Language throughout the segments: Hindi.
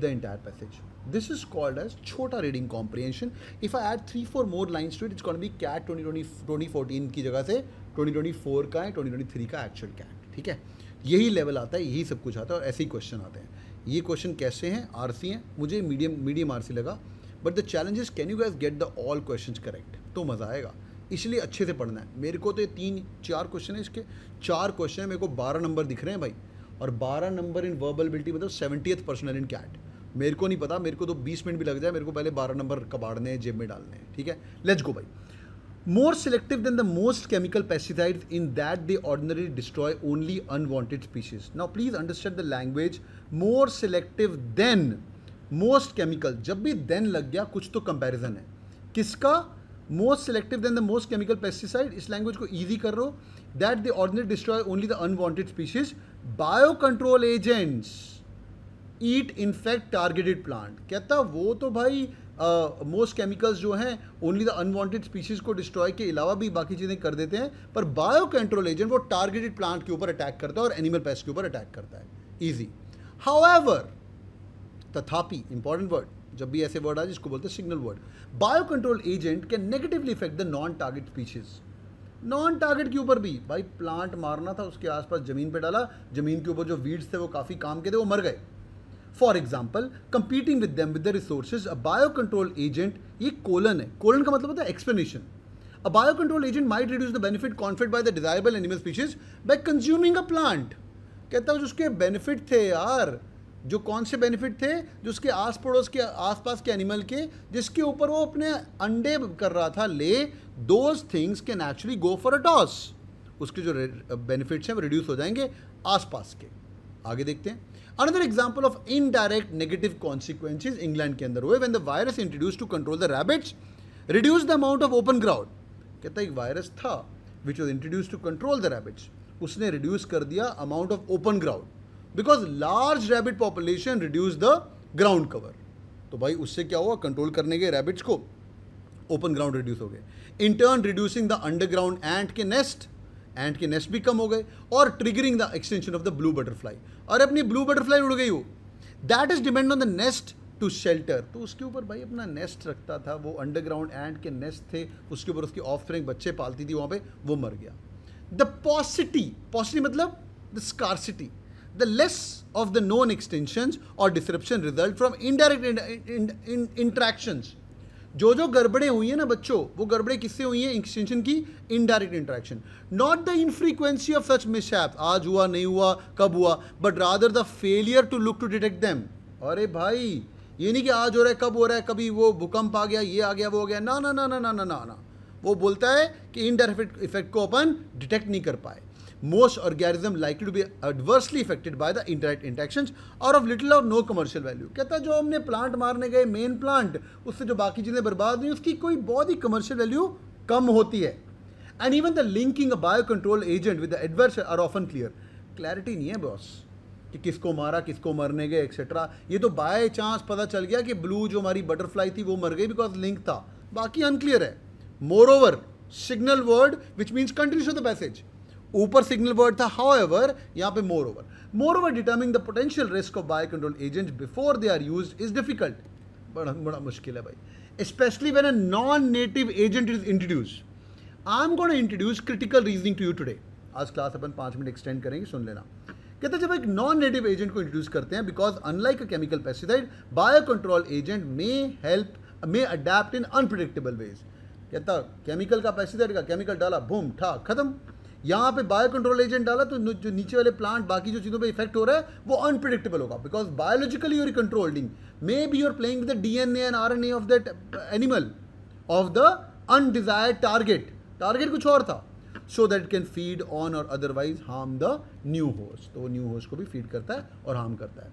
the entire passage. This is called as छोटा reading comprehension. If I add 3-4 more lines to it, it's going to be CAT 2014 की जगह से 2024 का है, 2023 का एक्चुअल CAT. ठीक है, यही लेवल आता है, यही सब कुछ आता है और ऐसे ही क्वेश्चन आते हैं. ये क्वेश्चन कैसे हैं? आरसी हैं. मुझे मीडियम आरसी लगा, but the challenge is can you guys get the all questions correct, तो मज़ा आएगा. इसलिए अच्छे से पढ़ना है. मेरे को तो ये 3-4 क्वेश्चन है, इसके 4 क्वेश्चन है, मेरे को 12 नंबर दिख रहे हैं भाई. और 12 नंबर इन वर्बल एबिलिटी मतलब 70th पर्सनल इन कैट. मेरे को नहीं पता, मेरे को तो 20 मिनट भी लग जाए, मेरे को पहले 12 नंबर कबाड़ने हैं, जेब में डालने हैं. ठीक है, लेट्स गो भाई. More selective than the most chemical pesticides in that they ordinarily destroy only unwanted species. Now please understand the language. More selective than most chemical. जब भी then लग गया कुछ तो comparison है. किसका? Most selective than the most chemical pesticide. इस language को easy कर रहे हो. That they ordinarily destroy only the unwanted species. Biocontrol agents eat infect targeted plant. कहता वो तो भाई मोस्ट केमिकल्स जो हैं ओनली द अनवांटेड स्पीशीज को डिस्ट्रॉय के अलावा भी बाकी चीज़ें कर देते हैं, पर बायो कंट्रोल एजेंट वो टारगेटेड प्लांट के ऊपर अटैक करता है और एनिमल पेस्ट के ऊपर अटैक करता है. इजी. हाउएवर, तथापि, इंपॉर्टेंट वर्ड, जब भी ऐसे वर्ड आए जिसको बोलते हैं signal word, bio control agent can negatively effect the non target species. Non target के ऊपर भी भाई प्लांट मारना था, उसके आसपास जमीन पे डाला, जमीन के ऊपर जो वीड्स थे वो काफ़ी काम के थे, वो मर गए. For example, competing with them with the resources, a biocontrol agent, ये कोलन है, कोलन का मतलब होता है explanation. A biocontrol agent might reduce the benefit conferred by the desirable animal species by consuming a plant. कहता है जो उसके benefit थे यार, जो कौन से benefit थे, जो उसके आस पड़ोस के आसपास के animal के, जिसके ऊपर वो अपने अंडे कर रहा था ले, those things can actually go for a toss. उसके जो benefits हैं वो reduce हो जाएंगे आसपास के. आगे देखते हैं. Another example of indirect negative consequences England के अंदर हुए when the virus introduced to control the rabbits reduced the amount of open ground. कहता है एक वायरस था which was introduced to control the rabbits, उसने reduce कर दिया amount of open ground because large rabbit population reduced the ground cover. तो भाई उससे क्या हुआ? कंट्रोल करने के rabbits को open ground reduce हो गए, in turn reducing the underground ant के nest, एंट के नेस्ट भी कम हो गए और triggering the extension of the blue butterfly. और अपनी ब्लू बटरफ्लाई उड़ गई वो. That is depend on the nest to shelter. तो उसके ऊपर भाई अपना नेस्ट रखता था, वो अंडरग्राउंड एंट के नेस्ट थे, उसके ऊपर उसकी ऑफस्प्रिंग बच्चे पालती थी वहाँ पे, वो मर गया. द पॉसिटी मतलब the scarcity, the less of the known extensions और disruption result from indirect interactions. जो गड़बड़े हुई हैं ना बच्चों, वो गड़बड़े किससे हुई हैं? एक्सटेंशन की indirect interaction. Not the infrequency of such mishaps, आज हुआ नहीं हुआ कब हुआ, but rather the failure to look to detect them. अरे भाई ये नहीं कि आज हो रहा है कब हो रहा है, कभी वो भूकंप आ गया, ये आ गया, वो हो गया, ना ना ना ना ना ना ना. वो बोलता है कि इनडायरेक्ट इफेक्ट को अपन डिटेक्ट नहीं कर पाए. Most organisms likely to be adversely affected by the indirect interactions or of little or no commercial value. कहता है जो हमने प्लांट मारने गए, मेन प्लांट, उससे जो बाकी चीज़ें बर्बाद हुई, उसकी कोई बहुत ही कमर्शियल वैल्यू कम होती है. And even the linking a bio control agent with the adverse are often clear. Clarity नहीं है बॉस कि किसको मारा, किसको मरने गए एक्सेट्रा. ये तो बाय चांस पता चल गया कि ब्लू जो हमारी बटरफ्लाई थी वो मर गई बिकॉज लिंक था, बाकी अनक्लियर है. Moreover signal word which means continuous of the passage. ऊपर सिग्नल वर्ड था हाउएवर, यहाँ पे moreover determining the potential risk of bio control agents before they are used is difficult. बड़ा मुश्किल है भाई, especially when a non native agent is introduced. I am gonna introduce critical reasoning to you today. आज क्लास अपन 5 मिनट एक्सटेंड करेंगे, सुन लेना. कहते हैं जब एक नॉन नेटिव एजेंट को इंट्रोड्यूस करते हैं, because unlike a chemical pesticide bio control agent may adapt in unpredictable ways. कहता केमिकल का पेस्टिसाइड का केमिकल डाला, बूम ठा खत्म. यहाँ पे बायो कंट्रोल एजेंट डाला तो जो नीचे वाले प्लांट बाकी जो चीज़ों पे इफेक्ट हो रहा है वो अनप्रिडिक्टेबल होगा, because biologically you're controlling, may be you're playing with the DNA and RNA of that animal of the undesired target कुछ और था, so that can feed on और otherwise harm the new host. तो वो न्यू होस्ट को भी फीड करता है और हार्म करता है.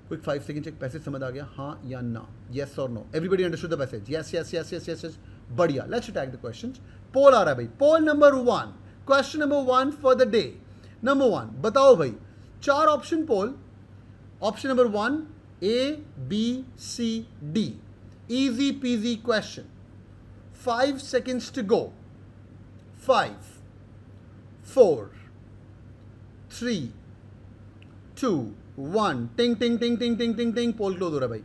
क्विक 5 सेकंड चेक, पैसेज समझ आ गया हाँ या ना? येस और no? Everybody understood the passage? Yes yes yes yes yes yes. बढ़िया. Let's attack the questions. Poll आ रहा है भाई, poll number 1. Question number 1 for the day. Number 1 बताओ भाई, 4 option poll. Option number 1 A B C D. Easy peasy question. 5 seconds to go. 5 4 3 2 1 टिंग टिंग टिंग टिंग टिंग टिंग टिंग, पोल क्लोज हो रहा है भाई.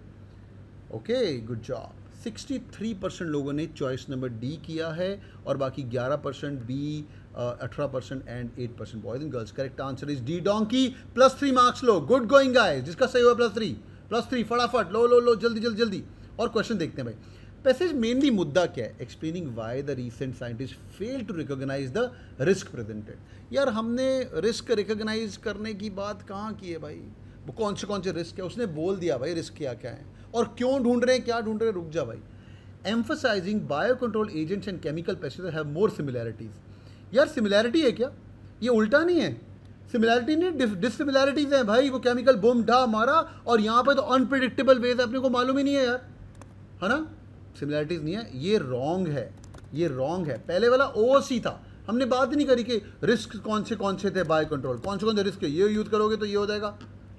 Okay, good job. 63% लोगों ने चॉइस नंबर डी किया है और बाकी 11% B, 18% and 8% boys and girls. Correct answer is D donkey. +3 marks लो. Good going guys. जिसका सही हुआ +3 फटाफट लो लो लो, जल्दी जल्दी जल्दी. और क्वेश्चन देखते हैं भाई. पैसेज मेनली मुद्दा क्या है? Explaining why the recent scientist fail to recognise the risk presented. यार हमने रिस्क रिकॉग्नाइज करने की बात कहाँ की है भाई? वो कौन से रिस्क है उसने बोल दिया भाई. रिस्क क्या क्या है और क्यों ढूंढ रहे हैं, क्या ढूंढ रहे हैं, रुक जा भाई. Emphasising bio control agents and chemical pesticides have more similarities. यार सिमिलैरिटी है क्या? ये उल्टा नहीं है. सिमिलैरिटी नहीं, डिससिमिलैरिटीज हैं भाई. वो केमिकल बूम ढा मारा और यहाँ पे तो अनप्रिडिक्टेबल वेज अपने को मालूम ही नहीं है यार, है ना. सिमिलैरिटीज नहीं है, ये रॉन्ग है, ये रॉन्ग है. पहले वाला ओसी था, हमने बात ही नहीं करी कि रिस्क कौन से थे बायो कंट्रोल, कौन से रिस्क है, ये यूज करोगे तो ये हो जाएगा,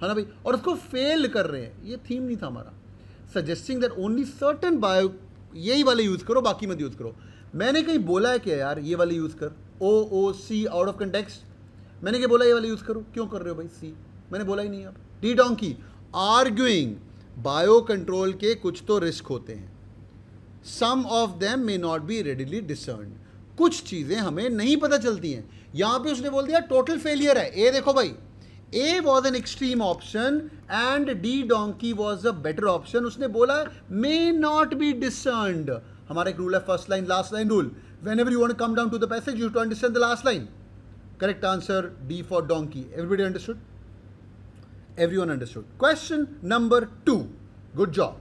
है ना भाई. और उसको फेल कर रहे हैं, ये थीम नहीं था हमारा. Suggesting that only certain bio, यही वाले यूज करो बाकी मत यूज करो. मैंने कहीं बोला है क्या यार ये वाले यूज कर? OOC out of context. मैंने क्या बोला ये वाले यूज करो? क्यों कर रहे हो भाई सी? मैंने बोला ही नहीं. आप डी डोंकी आर्ग्यूइंग बायो कंट्रोल के कुछ तो रिस्क होते हैं. Some of them may not be readily discerned. कुछ चीजें हमें नहीं पता चलती हैं. यहां पे उसने बोल दिया टोटल फेलियर है. ए देखो भाई, ए was an extreme option and D donkey was a better option. उसने बोला मे नॉट बी डिसर्न्ड. हमारा एक रूल है first line last line rule. Whenever you want to come down to the passage, you have to understand the last line. Correct answer D for donkey. Everybody understood? Everyone understood. Question number 2. Good job.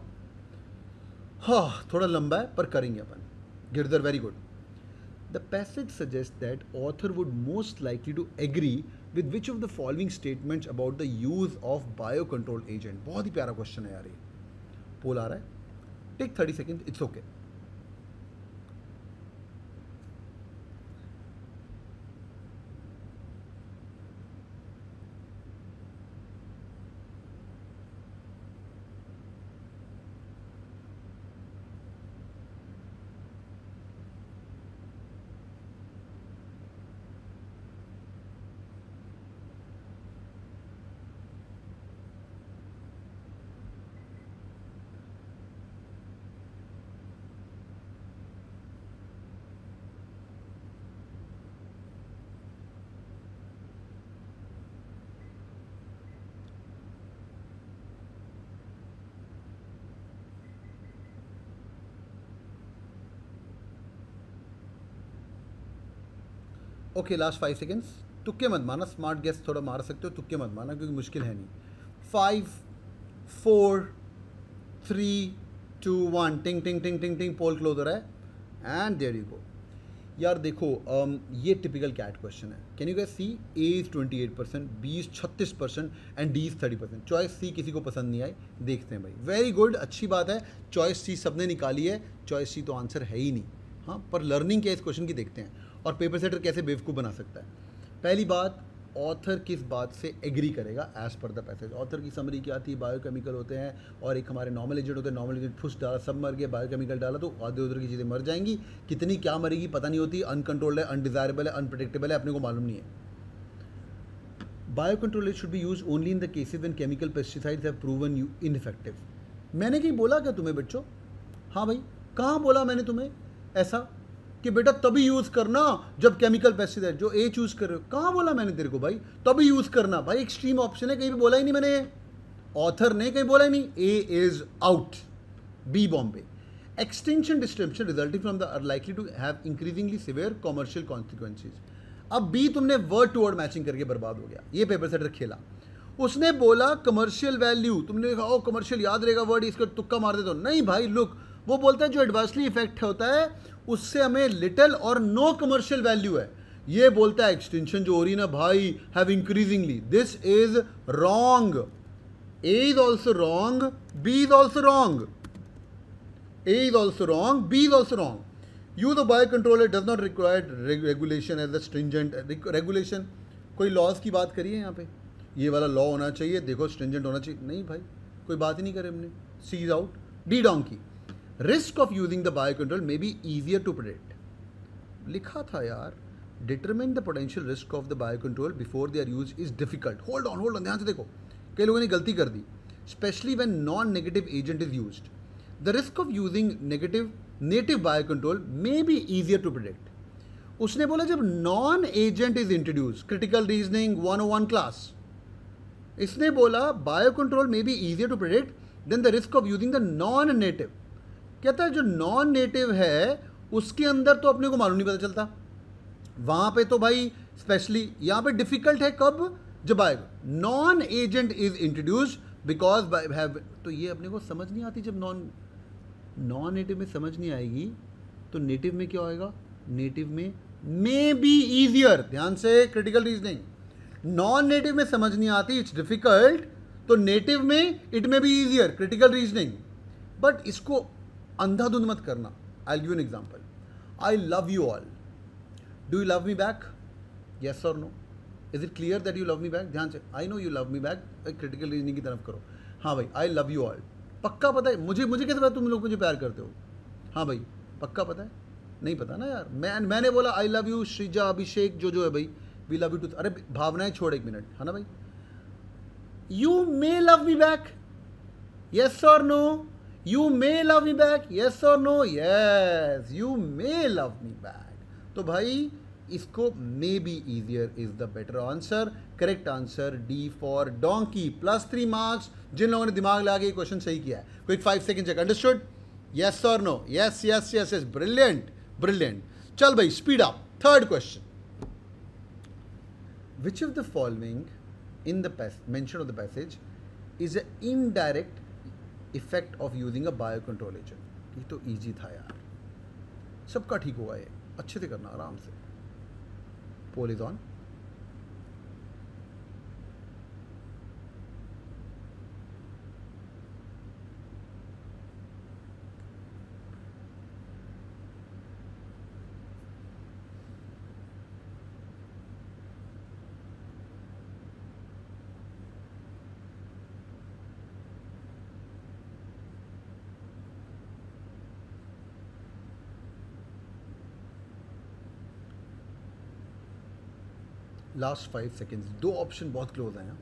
हाँ थोड़ा लंबा है पर करेंगे अपन. Girdhar very good. The passage suggests that author would most likely to agree with which of the following statements about the use of biocontrol agent. बहुत ही प्यारा क्वेश्चन है यार ये. पोल आ रहा है. Take 30 seconds. It's okay. Okay last 5 seconds. तुक्के मत मारना. स्मार्ट गेस थोड़ा मार सकते हो, तुक्के मत मारना क्योंकि मुश्किल है नहीं. 5 4 3 2 1 टिंग टिंग टिंग टिंग टिंग. पोल क्लोज हो रहा है एंड देयर यू गो. यार देखो ये टिपिकल कैट क्वेश्चन है. Can you guess C? A is 28%, B is 36% and D is 30%. Choice C किसी को पसंद नहीं आई. देखते हैं भाई. वेरी गुड, अच्छी बात है. चॉइस सी सबने निकाली है. चॉइस सी तो आंसर है ही नहीं. हाँ पर लर्निंग क्या है इस क्वेश्चन की देखते हैं और पेपर सेटर कैसे बेवकूफ़ बना सकता है. पहली बात, ऑथर किस बात से एग्री करेगा as per the passage. Author की समरी क्या थी? बायोकेमिकल होते हैं और एक हमारे नॉर्मल एजेंट होते हैं. नॉर्मल एजेंट फुस डाला सब मर गए, बायोकेमिकल डाला तो आधे उधर की चीज़ें मर जाएंगी. कितनी क्या मरेगी पता नहीं होती. अनकंट्रोल्ड है, अनडिजायरेबल है, अनप्रिडिक्टेबल है, अपने को मालूम नहीं है. Bio control should be use only in the cases when chemical pesticides have proven you ineffective. मैंने कहीं बोला क्या तुम्हें बच्चों? हाँ भाई, कहाँ बोला मैंने तुम्हें ऐसा कि बेटा तभी यूज करना जब केमिकल पेस्टिसाइड, जो ए चूज कर रहे हो, कहाँ बोला मैंने तेरे को भाई तभी यूज करना? भाई एक्सट्रीम ऑप्शन है, कहीं भी बोला ही नहीं मैंने. ऑथर ने कहीं बोला ही नहीं. A is out. B Bombay. Extension distribution resulting from the are likely to have increasingly severe commercial consequences. अब बी तुमने वर्ड टू वर्ड मैचिंग करके बर्बाद हो गया. ये पेपर सेटर खेला. उसने बोला कमर्शियल वैल्यू, तुमने कहा ओ कमर्शियल याद रहेगा वर्ड, इसका तुक्का मार दे. तो नहीं भाई, लुक वो बोलता है जो एडवर्सली इफेक्ट होता है उससे हमें लिटिल और नो कमर्शियल वैल्यू है. ये बोलता है एक्सटेंशन जो हो रही है ना भाई have increasingly. This is wrong. A is also wrong, B is also wrong. A is also wrong, B is also wrong. Use of bio controller does not require regulation as a stringent regulation. कोई लॉज की बात करिए यहाँ पे, ये वाला लॉ होना चाहिए, देखो स्ट्रिंजेंट होना चाहिए. नहीं भाई, कोई बात ही नहीं करे हमने. C is out. D donkey. Risk of using the bio control may be easier to predict. लिखा था यार determine the potential risk of the bio control before they are use is difficult. Hold on ध्यान से देखो. कई लोगों ने गलती कर दी, especially when non negative agent is used, the risk of using native biocontrol may be easier to predict. उसने बोला जब non agent is introduce, critical reasoning 101 class, इसने बोला biocontrol may be easier to predict than the risk of using the non native. कहता है जो नॉन नेटिव है उसके अंदर तो अपने को मालूम नहीं पता चलता, वहां पे तो भाई स्पेशली यहां पे डिफिकल्ट है कब, जब आएगा non agent is introduced because have. तो ये अपने को समझ नहीं आती, जब नॉन नेटिव में समझ नहीं आएगी तो नेटिव में क्या होएगा, नेटिव में मे बी ईजियर. ध्यान से, क्रिटिकल रीजनिंग, नॉन नेटिव में समझ नहीं आती, इट्स डिफिकल्ट, तो नेटिव में it may be easier, critical reasoning. But इसको अंधाधुंध मत करना. I give an example. I love you all. Do you love me back? Yes और no? Is it clear that you love me back? ध्यान से, I know you love me back, critical reasoning की तरफ करो. हाँ भाई, आई लव यू ऑल. पक्का पता है मुझे कैसे पता तुम लोग मुझे प्यार करते हो? हाँ भाई, पक्का पता है? नहीं पता ना यार. मैंने बोला आई लव यू श्रीजा, अभिषेक, जो है भाई, वी लव यू टू. अरे भावनाएं छोड़ एक मिनट, है ना भाई. You may love me back, yes और no? You may love me back, yes or no? Yes, you may love me back. तो भाई इसको may be easier is the better answer. Correct answer D for donkey. +3 marks जिन लोगों ने दिमाग लगा के क्वेश्चन सही किया है. Quick 5 second check. Understood? Yes or no? Yes, yes, yes, yes. Brilliant, brilliant. चल भाई, speed up. Third question. Which of the following in the mention of the passage is an indirect effect of using a biocontrol agent? ये तो इजी था यार, सबका ठीक होगा ये, अच्छे से करना आराम से. Poll is on. Last 5 seconds. 2 option बहुत क्लोज हैं.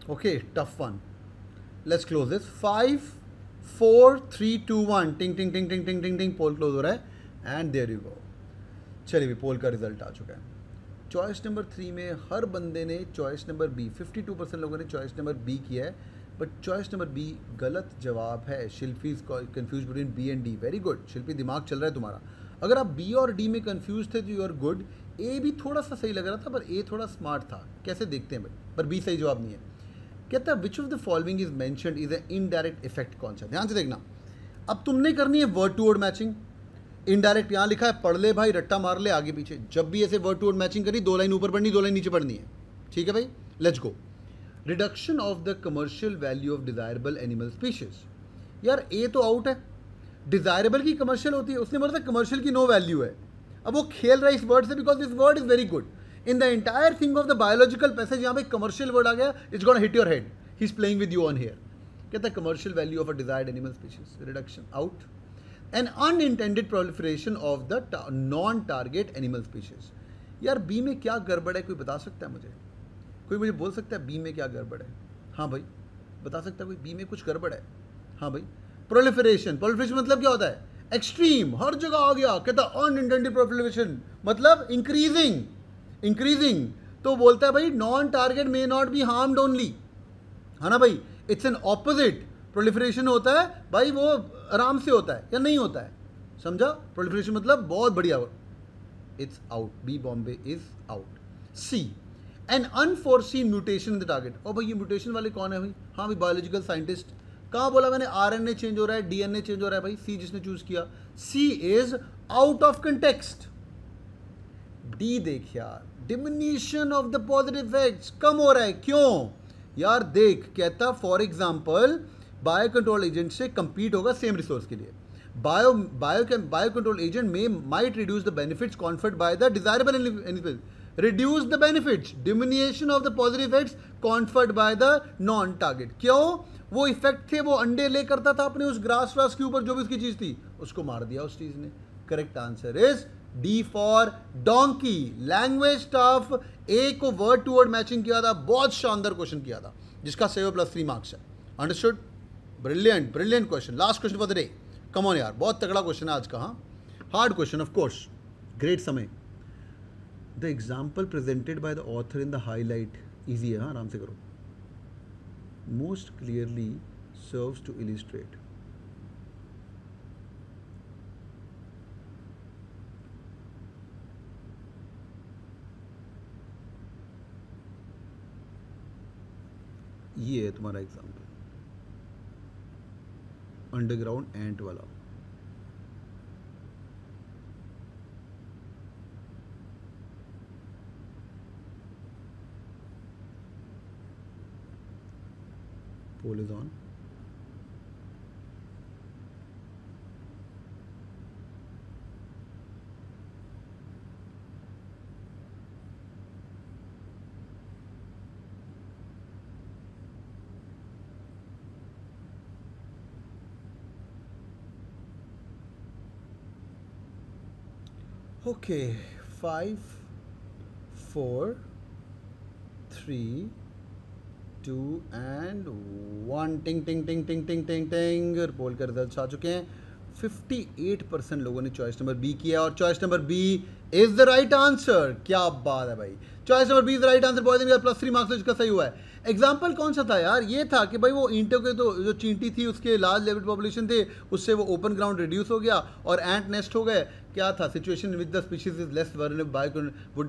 Okay, tough one. Let's close this. 5 4 3 2 1. टिंग टिंग टिंग टिंग टिंग टिंग टिंग. पोल क्लोज हो रहा है एंड देयर यू गो. चलिए भी, पोल का रिजल्ट आ चुका है. चॉइस नंबर 3 में हर बंदे ने चॉइस नंबर बी, 52% लोगों ने चॉइस नंबर बी किया है, बट चॉइस नंबर बी गलत जवाब है. Shilpi is confuse between B and D. Very good Shilpi, दिमाग चल रहा है तुम्हारा. अगर आप बी और डी में कन्फ्यूज थे तो यू आर गुड. ए भी थोड़ा सा सही लग रहा था, पर ए थोड़ा स्मार्ट था. कैसे देखते हैं भाई, पर बी सही जवाब नहीं है. कहता है which of the following is mentioned is a indirect effect. कौन सा? ध्यान से देखना. अब तुमने करनी है word to word matching. Indirect यहाँ लिखा है, पढ़ ले भाई, रट्टा मार ले आगे पीछे. जब भी ऐसे वर्ड टू वर्ड मैचिंग करी, 2 लाइन ऊपर पढ़नी, 2 लाइन नीचे पढ़नी है. ठीक है भाई, let's go. Reduction of the commercial value of desirable animal species. यार ए तो आउट है, डिजायरेबल की कमर्शियल होती है, उसने बोला था कमर्शियल की नो वैल्यू है. अब वो खेल रहा है इस वर्ड से because this word is very good. In the entire thing of the biological passage यहाँ पे कमर्शियल वर्ड आ गया, it's gonna hit your head. He is playing with you on here. कहता है commercial value of a desired animal species, reduction out. An unintended proliferation of the non target animal species. यार बी में क्या गड़बड़ है, कोई बता सकता है मुझे? कोई मुझे बोल सकता है बी में क्या गड़बड़ है? हाँ भाई, बता सकता है कोई बी में कुछ गड़बड़ है? हाँ भाई, प्रोलिफरेशन. प्रोलिफरेशन मतलब क्या होता है? एक्सट्रीम, हर जगह आ गया. कहता अनइंटेंडेड प्रोलिफरेशन मतलब इंक्रीजिंग. इंक्रीजिंग तो बोलता है भाई non target may not B harmed only, है ना भाई. It's an opposite. प्रोलिफरेशन होता है भाई वो आराम से होता है या नहीं होता है, समझा? प्रोलिफरेशन मतलब बहुत बढ़िया. It's out. B Bombay is out. C an unforeseen mutation in the target. और भाई ये म्यूटेशन वाले कौन है भाई? हाँ भाई, बायोलॉजिकल साइंटिस्ट. कहाँ बोला मैंने आरएनए चेंज हो रहा है, डीएनए चेंज हो रहा है भाई? सी जिसने चूज किया. C is out of context. D देख यार, diminution of the positive effects, कम हो रहा है. क्यों यार? देख, कहता for example bio control agent से कंपीट होगा सेम रिसोर्स के लिए. बायो कंट्रोल एजेंट में might reduce the benefits conferred by the desirable animal. Reduce the benefits, diminution of the positive effects conferred by the non target. क्यों? वो इफेक्ट थे, वो अंडे ले करता था अपने उस ग्रास फ्रास के ऊपर, जो भी उसकी चीज थी उसको मार दिया उस चीज ने। Correct answer is D for donkey. Language staff A को वर्ड टू वर्ड मैचिंग किया था, बहुत शानदार क्वेश्चन किया था, जिसका 7+3 मार्क्स है। Understood? Brilliant brilliant question. Last question for the day, come on यार, बहुत तगड़ा क्वेश्चन है आज का। हाँ, hard question of course, great समय। The example presented by the author in the highlight, easy है, हाँ आराम से करो। Most clearly serves to illustrate. ये है तुम्हारा एग्जाम्पल, अंडरग्राउंड एंट वाला। Poll is on. Okay, 5, 4, 3, 2 and 1। टिंग टिंग टिंग टिंग टिंग टिंग टिंग। पोल के रिजल्ट्स आ चुके हैं। 58% लोगों ने चॉइस नंबर बी किया और choice number B is the right answer. क्या बात है भाई, choice number B is the right answer. Boys and girls +3 marks इसका सही हुआ है। एग्जाम्पल कौन सा था यार? ये था कि भाई वो ईंटों के तो जो चींटी थी उसके लार्ज लेवल पॉपुलेशन थे, उससे वो ओपन ग्राउंड रिड्यूस हो गया और एंट नेस्ट हो गए। क्या था situation with the species is less vulnerable by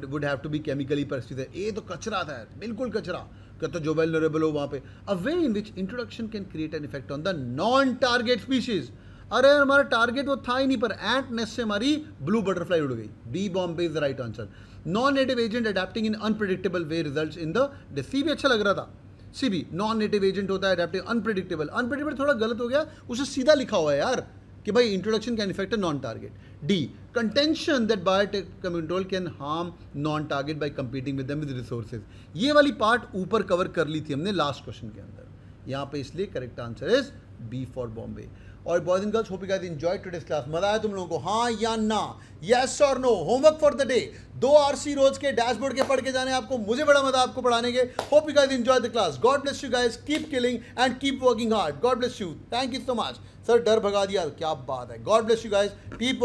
would have to be chemically persistent. ये तो कचरा था यार, बिल्कुल कचरा। कहते जो वल्नरेबल हो वहाँ पे। A way in which introduction can create an effect on the non target species. अरे हमारा टारगेट वो था ही नहीं, पर एंट नेस्ट से हमारी ब्लू बटरफ्लाई उड़ गई। B Bombay is the right answer. Non native agent adapting in unpredictable way results in the C भी अच्छा लग रहा था। सी भी नॉन नेटिव एजेंट होता है, अडेप्टिंग अनप्रेडिक्टेबल। अनप्रेडिक्टेबल थोड़ा गलत हो गया, उसे सीधा लिखा हुआ है यार कि भाई introduction can effect a non target. D contention that biotech control can harm non target by competing with them with resources. ये वाली पार्ट ऊपर कवर कर ली थी हमने लास्ट क्वेश्चन के अंदर यहाँ पे, इसलिए correct answer is B for Bombay. और boys and girls, hope you guys enjoyed today's class. मजा आया तुम लोगों को? हाँ या ना, यस और no? Homework for the day 2 RC रोज के डैशबोर्ड के पढ़ के जाने आपको। मुझे बड़ा मजा आपको पढ़ाने के। Hope you guys enjoy the class. God bless you guys, keep killing and keep working hard. God bless you, thank you so much. Sir डर भगा दिया, क्या बात है। God bless you guys, keep